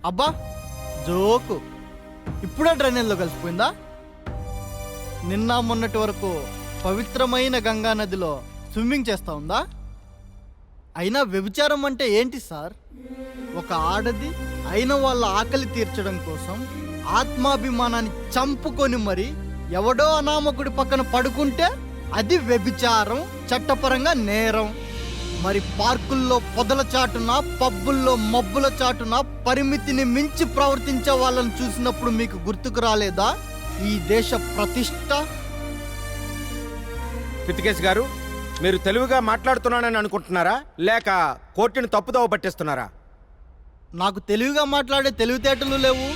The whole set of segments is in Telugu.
అబ్బా జోకు ఇప్పుడే డ్రైనేజ్లో కలిసిపోయిందా? నిన్న మొన్నటి వరకు పవిత్రమైన గంగా నదిలో స్విమ్మింగ్ చేస్తా ఉందా? అయినా వ్యభిచారం అంటే ఏంటి సార్? ఒక ఆడది అయిన వాళ్ళ ఆకలి తీర్చడం కోసం ఆత్మాభిమానాన్ని చంపుకొని మరి ఎవడో అనామకుడి పక్కన పడుకుంటే అది వ్యభిచారం, చట్టపరంగా నేరం. మరి పార్కుల్లో పొదల చాటున, పబ్బుల్లో మబ్బుల చాటున పరిమితిని మించి ప్రవర్తించే వాళ్ళని చూసినప్పుడు మీకు గుర్తుకు రాలేదా ఈ దేశ ప్రతిష్ట? పితికేశ్ గారు, మీరు తెలివిగా మాట్లాడుతున్నానని అనుకుంటున్నారా, లేక కోర్టుని తప్పుదోవ పట్టిస్తున్నారా? నాకు తెలివిగా మాట్లాడే తెలివితేటలు లేవు,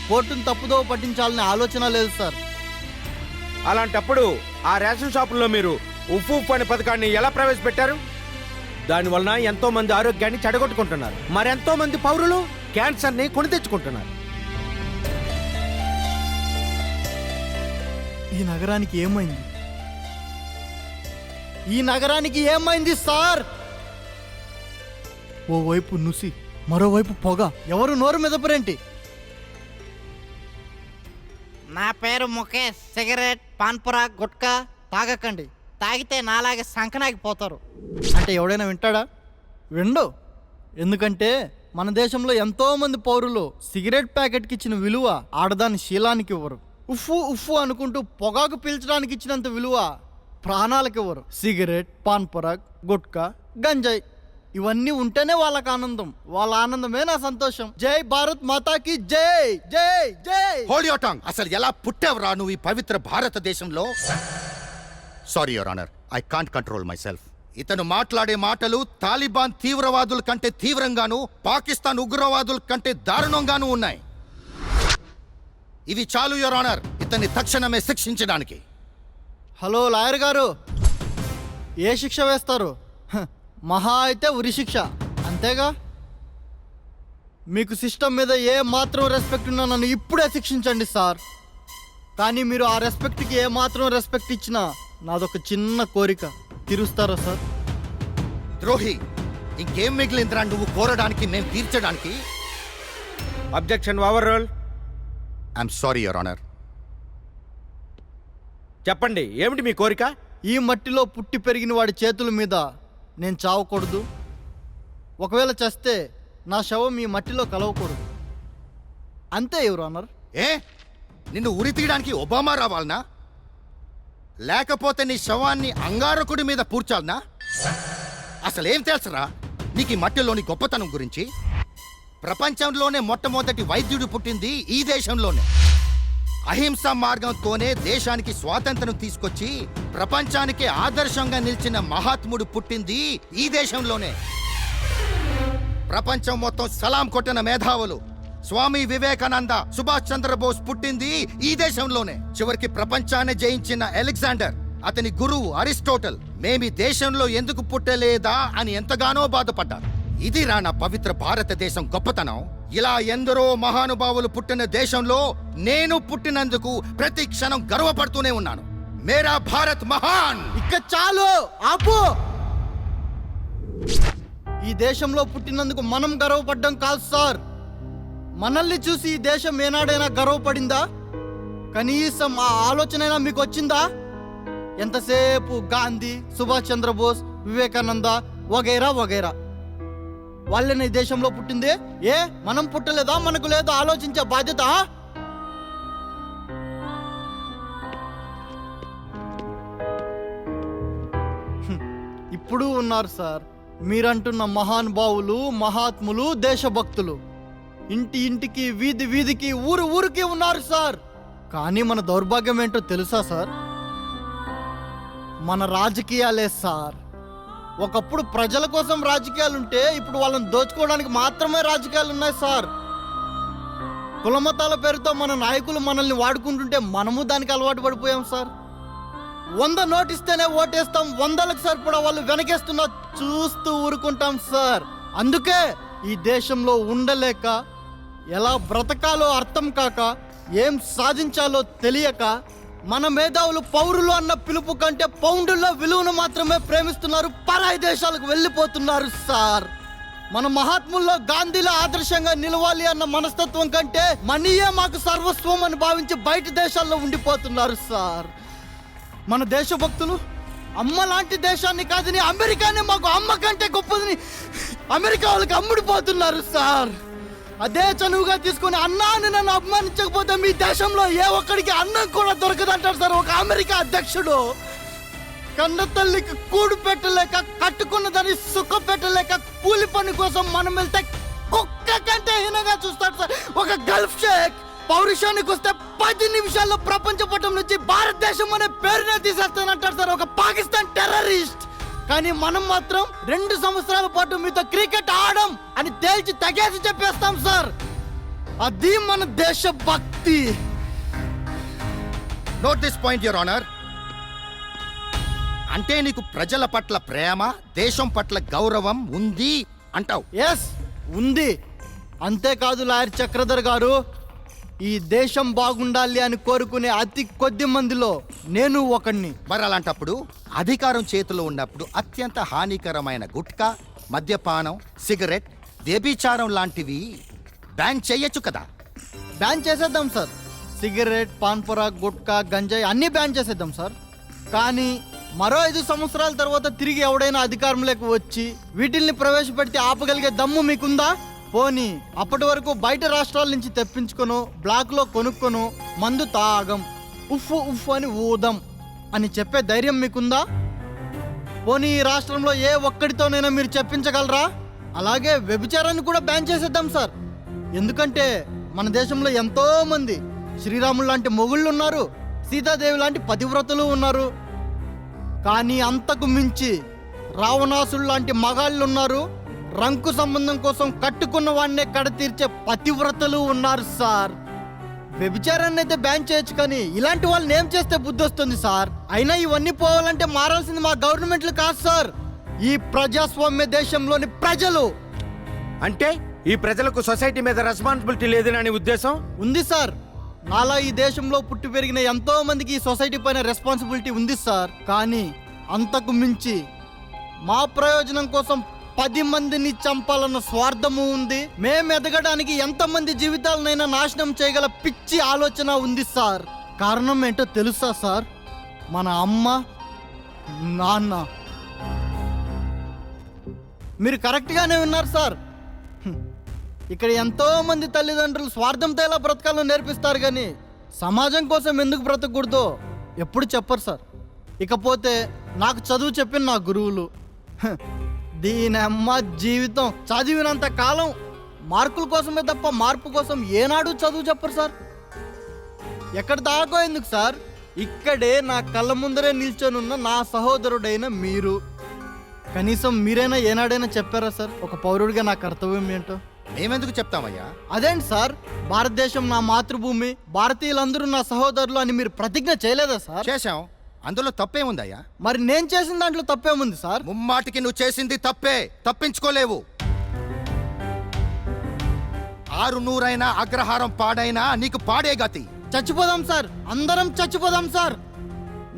కోర్టును తప్పుదోవ పట్టించాలనే ఆలోచన లేదు సార్. అలాంటప్పుడు ఆ రేషన్ షాపుల్లో మీరు ఉఫ్ ఉఫ్ అనే పథకాన్ని ఎలా ప్రవేశపెట్టారు? దానివలన ఎంతో మంది ఆరోగ్యాన్ని చెడగొట్టుకుంటున్నారు, మరెంతో మంది పౌరులు క్యాన్సర్ని కొని తెచ్చుకుంటున్నారు. ఈ నగరానికి ఏమైంది? ఈ నగరానికి ఏమైంది సార్? ఓవైపు నుసి, మరోవైపు పొగ. ఎవరు నోరు మెదపరేంటి? నా పేరు ముఖేష్. సిగరెట్, పాన్పురా, గుట్కా తాగకండి. తాగితే నాలాగే సంకనాగిపోతారు. అంటే ఎవడైనా వింటాడా? విండు. ఎందుకంటే మన దేశంలో ఎంతో మంది పౌరులు సిగరెట్ ప్యాకెట్కి ఇచ్చిన విలువ ఆడదాని శీలానికి ఇవ్వరు. ఉఫ్ఫు ఉఫ్ఫు అనుకుంటూ పొగాకు పీల్చడానికి ఇచ్చినంత విలువ ప్రాణాలకు ఇవ్వరు. సిగరెట్, పాన్పురాగ్, గుట్కా, గంజాయి ఇవన్నీ ఉంటేనే వాళ్ళకి ఆనందం. వాళ్ళ ఆనందమే నా సంతోషం. జై భారత్ మాతాకి జై. జై జై. Hold your tongue. అసలు ఎలా పుట్టావురా నువ్వు ఈ పవిత్ర భారతదేశంలో? Sorry your honour, I can't control my self. ఇతను మాట్లాడే మాటలు తాలిబాన్ తీవ్రవాదుల కంటే తీవ్రంగాను, పాకిస్తాన్ ఉగ్రవాదుల కంటే దారుణంగాను ఉన్నాయి. ఇవి చాలు యువర్ ఆనర్, ఇతన్ని తక్షణమే శిక్షించడానికి. హలో లాయర్ గారు, ఏ శిక్ష వేస్తారు? మహా అయితే ఉరి శిక్ష, అంతేగా? మీకు సిస్టమ్ మీద ఏ మాత్రం రెస్పెక్ట్ ఉన్నా నన్ను ఇప్పుడే శిక్షించండి సార్. కానీ మీరు ఆ రెస్పెక్ట్కి ఏ మాత్రం రెస్పెక్ట్ ఇచ్చినా నాదొక చిన్న కోరిక తీరుస్తారా సార్? ద్రోహి, ఇంకేం మిగిలిందిరా నువ్వు కోరడానికి, మేము తీర్చడానికి? Objection overruled. I'm sorry your honour. చెప్పండి, ఏమిటి మీ కోరిక? ఈ మట్టిలో పుట్టి పెరిగిన వాడి చేతుల మీద నేను చావకూడదు. ఒకవేళ చేస్తే నా శవం ఈ మట్టిలో కలవకూడదు. అంతే యువర్ ఆనర్. ఏ, నిన్ను ఉరి తీయడానికి ఒబామా రావాలనా? లేకపోతే నీ శవాన్ని అంగారకుడి మీద పూడ్చాలనా? అసలేం తెలుసురా నీకు ఈ మట్టిలోని గొప్పతనం గురించి? ప్రపంచంలోనే మొట్టమొదటి వైద్యుడు పుట్టింది ఈ దేశంలోనే. అహింసా మార్గంతోనే దేశానికి స్వాతంత్రం తీసుకొచ్చి ప్రపంచానికి ఆదర్శంగా నిలిచిన మహాత్ముడు పుట్టింది ఈ దేశంలోనే. ప్రపంచం మొత్తం సలాం కొట్టిన మేధావులు స్వామి వివేకానంద, సుభాష్ చంద్రబోస్ పుట్టింది ఈ దేశంలోనే. చివరికి ప్రపంచాన్ని జయించిన అలెగ్జాండర్, అతని గురువు అరిస్టోటల్ మేమీ దేశంలో ఎందుకు పుట్టలేదా అని ఎంతగానో బాధపడ్డారు. ఇది నా పవిత్ర భారతదేశం గొప్పతనం. ఇలా ఎందరో మహానుభావులు పుట్టిన దేశంలో నేను పుట్టినందుకు ప్రతి క్షణం గర్వపడుతూనే ఉన్నాను. మేరా భారత్ మహాన్. ఇక చాలు, ఆపు. ఈ దేశంలో పుట్టినందుకు మనం గర్వపడ్డం కాదు సార్. మనల్ని చూసి ఈ దేశం ఏనాడైనా గర్వపడిందా? కనీసం ఆ ఆలోచనైనా మీకు వచ్చిందా? ఎంతసేపు గాంధీ, సుభాష్ చంద్రబోస్, వివేకానంద వగైరా వగైరా వాళ్ళని ఈ దేశంలో పుట్టిందే. ఏ మనం పుట్టలేదా? మనకు లేదా ఆలోచించే బాధ్యత? ఇప్పుడు ఉన్నారు సార్ మీరంటున్న మహానుభావులు, మహాత్ములు, దేశభక్తులు. ఇంటి ఇంటికి, వీధి వీధికి, ఊరు ఊరికి ఉన్నారు సార్. కానీ మన దౌర్భాగ్యం ఏంటో తెలుసా సార్? మన రాజకీయాలే సార్. ఒకప్పుడు ప్రజల కోసం రాజకీయాలుంటే ఇప్పుడు వాళ్ళని దోచుకోవడానికి మాత్రమే రాజకీయాలు ఉన్నాయి సార్. కులమతాల పేరుతో మన నాయకులు మనల్ని వాడుకుంటుంటే మనము దానికి అలవాటు పడిపోయాం సార్. 100 నోటిస్తేనే ఓటేస్తాం, 100లకు సరిపడా వాళ్ళు వెనకేస్తున్నా చూస్తూ ఊరుకుంటాం సార్. అందుకే ఈ దేశంలో ఉండలేక, ఎలా బ్రతకాలో అర్థం కాక, ఏం సాధించాలో తెలియక మన మేధావులు పౌరులు అన్న పిలుపు కంటే పౌండుల్లో విలువను మాత్రమే ప్రేమిస్తున్నారు. పరాయి దేశాలకు వెళ్ళిపోతున్నారు సార్. మన మహాత్ముల్లో గాంధీలో ఆదర్శంగా నిలవాలి అన్న మనస్తత్వం కంటే మనీయే మాకు సర్వస్వం అని భావించి బయట దేశాల్లో ఉండిపోతున్నారు సార్. మన దేశభక్తులు అమ్మ లాంటి దేశాన్ని కాదని అమెరికానే మాకు అమ్మ కంటే గొప్పదని అమెరికా వాళ్ళకి అమ్ముడిపోతున్నారు సార్. అదే చనువుగా తీసుకుని అన్నా అని నన్ను అభిమానించకపోతే మీ దేశంలో ఏ ఒక్కడికి అన్నం కూడా దొరకదంటారు సార్ ఒక అమెరికా అధ్యక్షుడు. కన్న తల్లికి కూడు పెట్టలేక కట్టుకున్న దాన్ని సుఖ పెట్టలేక కూలి పని కోసం మనం వెళ్తే కుక్క కంటే హీనంగా చూస్తాడు సార్ ఒక గల్ఫ్ షేక్. పౌరుషానికి వస్తే 10 నిమిషాల్లో ప్రపంచ పటం నుంచి భారతదేశం అనే పేరునే తీసేస్తానంటాడు సార్ ఒక పాకిస్తాన్ టెర్రరిస్ట్. కానీ మనం మాత్రం 2 సంవత్సరాల పాటు మీతో క్రికెట్ ఆడం అని తేల్చి తగేసి చెప్పేస్తాం సార్. అది మన దేశ భక్తి. Note this point your honour. అంటే నీకు ప్రజల పట్ల ప్రేమ, దేశం పట్ల గౌరవం ఉంది అంటావు? ఎస్ ఉంది. అంతేకాదు లాయర్ చక్రధర్ గారు, ఈ దేశం బాగుండాలి అని కోరుకునే అతి కొద్ది మందిలో నేను ఒకణ్ణి. మరి అలాంటప్పుడు అధికారం చేతిలో ఉన్నప్పుడు అత్యంత హానికరమైన గుట్కా, మద్యపానం, సిగరెట్, వ్యభిచారం లాంటివి బ్యాన్ చేయొచ్చు కదా? బ్యాన్ చేసేద్దాం సార్. సిగరెట్, పాన్పొరా, గుట్కా, గంజాయి అన్నీ బ్యాన్ చేసేద్దాం సార్. కానీ మరో 5 సంవత్సరాల తర్వాత తిరిగి ఎవడైనా అధికారంలోకి వచ్చి వీటిల్ని ప్రవేశపెడితే ఆపగలిగే దమ్ము మీకుందా? పోనీ అప్పటి వరకు బయట రాష్ట్రాల నుంచి తెప్పించుకొను, బ్లాక్లో కొనుక్కొను మందు తాగం, ఉఫ్ ఉఫ్ అని ఊదం అని చెప్పే ధైర్యం మీకుందా? పోనీ ఈ రాష్ట్రంలో ఏ ఒక్కడితోనైనా మీరు చెప్పించగలరా? అలాగే వ్యభిచారాన్ని కూడా బ్యాన్ చేసేద్దాం సార్. ఎందుకంటే మన దేశంలో ఎంతో మంది శ్రీరాములు లాంటి మొగుళ్ళు ఉన్నారు, సీతాదేవి లాంటి పతివ్రతలు ఉన్నారు. కానీ అంతకు మించి రావణాసుడు లాంటి మగాళ్ళు ఉన్నారు, రంకు సంబంధం కోసం కట్టుకున్న వాడినే కడతీర్చే పతివ్రతలు ఉన్నారు సార్. వ్యభిచారాన్ని అయితే బ్యాన్ చేయొచ్చు, కానీ ఇలాంటి వాళ్ళని ఏం చేస్తే బుద్ధి వస్తుంది సార్? అయినా ఇవన్నీ పోవాలంటే మారాల్సింది మా గవర్నమెంట్లు కాదు సార్, ఈ ప్రజాస్వామ్య దేశంలోని ప్రజలు. అంటే ఈ ప్రజలకు సొసైటీ మీద రెస్పాన్సిబిలిటీ లేదని ఉద్దేశం? ఉంది సార్. నాలా ఈ దేశంలో పుట్టి పెరిగిన ఎంతో మందికి ఈ సొసైటీ పైన రెస్పాన్సిబిలిటీ ఉంది సార్. కానీ అంతకు మించి మా ప్రయోజనం కోసం 10 మందిని చంపాలన్న స్వార్థము ఉంది. మేము ఎదగడానికి ఎంతమంది జీవితాలనైనా నాశనం చేయగల పిచ్చి ఆలోచన ఉంది సార్. కారణం ఏంటో తెలుసా సార్? మన అమ్మ, నాన్న. మీరు కరెక్ట్గానే విన్నారు సార్. ఇక్కడ ఎంతో మంది తల్లిదండ్రులు స్వార్థంతో ఎలా బ్రతకాలో నేర్పిస్తారు, కానీ సమాజం కోసం ఎందుకు బ్రతకూడదో ఎప్పుడు చెప్పరు సార్. ఇకపోతే నాకు చదువు చెప్పిన నా గురువులు, దీని అమ్మ జీవితం చదివినంత కాలం మార్కుల కోసమే తప్ప మార్పు కోసం ఏనాడు చదువు చెప్పరు సార్. ఎక్కడ దాకో ఎందుకు సార్, ఇక్కడే నా కళ్ళ ముందరే నిల్చొనున్న నా సహోదరుడైన మీరు. కనీసం మీరైనా ఏనాడైనా చెప్పారా సార్ ఒక పౌరుడిగా నా కర్తవ్యం ఏంటో? మేమెందుకు చెప్తామయ్యా? అదేంటి సార్, భారతదేశం నా మాతృభూమి, భారతీయులందరూ నా సహోదరులు అని మీరు ప్రతిజ్ఞ చేయలేదా సార్? చేశాం. అందులో తప్పేముందయ్యా? మరి నేను చేసిన దాంట్లో తప్పేముంది సార్? ముమ్మాటికి నువ్వు చేసింది తప్పే, తప్పించుకోలేవు. 600 అగ్రహారం పాడైనా నీకు పాడే గతి. చచ్చిపోదాం సార్, అందరం చచ్చిపోదాం సార్.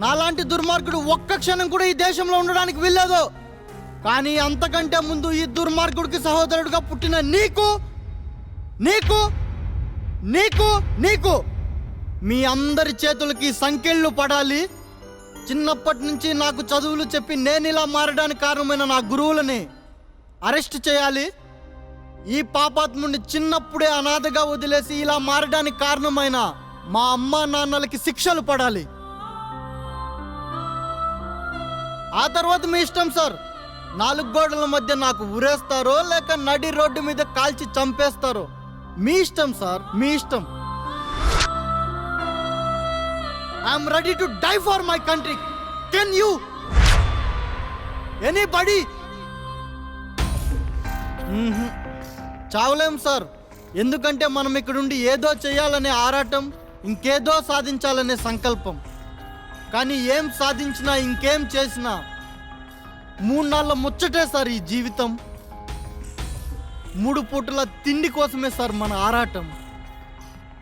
నాలాంటి దుర్మార్గుడు ఒక్క క్షణం కూడా ఈ దేశంలో ఉండడానికి వీల్లేదు. కానీ అంతకంటే ముందు ఈ దుర్మార్గుడికి సహోదరుడిగా పుట్టిన నీకు నీకు నీకు నీకు మీ అందరి చేతులకి సంకెళ్ళు పడాలి. చిన్నప్పటి నుంచి నాకు చదువులు చెప్పి నేను ఇలా మారడానికి కారణమైన నా గురువులని అరెస్ట్ చేయాలి. ఈ పాపాత్ముడిని చిన్నప్పుడే అనాథగా వదిలేసి ఇలా మారడానికి కారణమైన మా అమ్మ నాన్నలకి శిక్షలు పడాలి. ఆ తర్వాత మీ ఇష్టం సార్. 4 గోడల మధ్య నాకు ఉరేస్తారో లేక నడి రోడ్డు మీద కాల్చి చంపేస్తారో మీ ఇష్టం సార్, మీ ఇష్టం. I'm ready to die for my country. Can you anybody? చావలేం సార్. ఎందుకంటే మనం ఇక్కడుండి ఏదో చేయాలనే ఆరాటం, ఇంకేదో సాధించాలనే సంకల్పం. కానీ ఏం సాధించినా ఇంకేం చేసినా 3 నాళ్ళ ముచ్చటే సార్ ఈ జీవితం. 3 పూటల తిండి కోసమే సార్ మన ఆరాటం.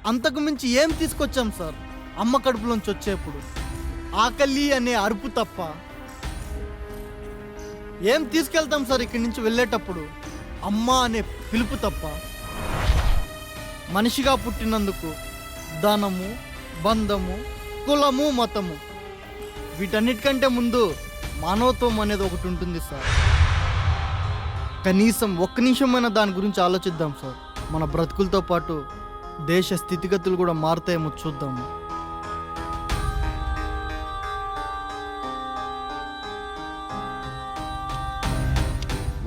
అంతకు మించి ఏం తీసుకొచ్చాం సార్ అమ్మ కడుపులోంచి వచ్చేప్పుడు? ఆకలి అనే అరుపు తప్ప ఏం తీసుకెళ్తాం సార్ ఇక్కడి నుంచి వెళ్ళేటప్పుడు? అమ్మ అనే పిలుపు తప్ప మనిషిగా పుట్టినందుకు ధనము, బంధము, కులము, మతము వీటన్నిటికంటే ముందు మానవత్వం అనేది ఒకటి ఉంటుంది సార్. కనీసం ఒక్క నిమిషమైనా దాని గురించి ఆలోచిద్దాం సార్. మన బ్రతుకులతో పాటు దేశ స్థితిగతులు కూడా మారుతాయేమో చూద్దాము.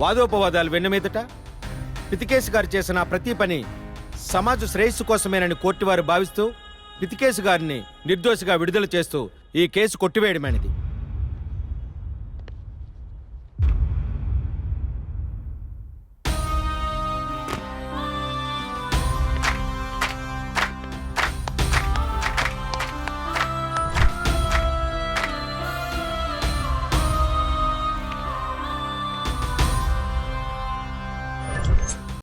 వాదోపవాదాలు వెన్నమీదట పితికేసు గారు చేసిన ప్రతి పని సమాజ శ్రేయస్సు కోసమేనని కోర్టు వారు భావిస్తూ పితికేసు గారిని నిర్దోషిగా విడుదల చేస్తూ ఈ కేసు కొట్టివేయడమైనది.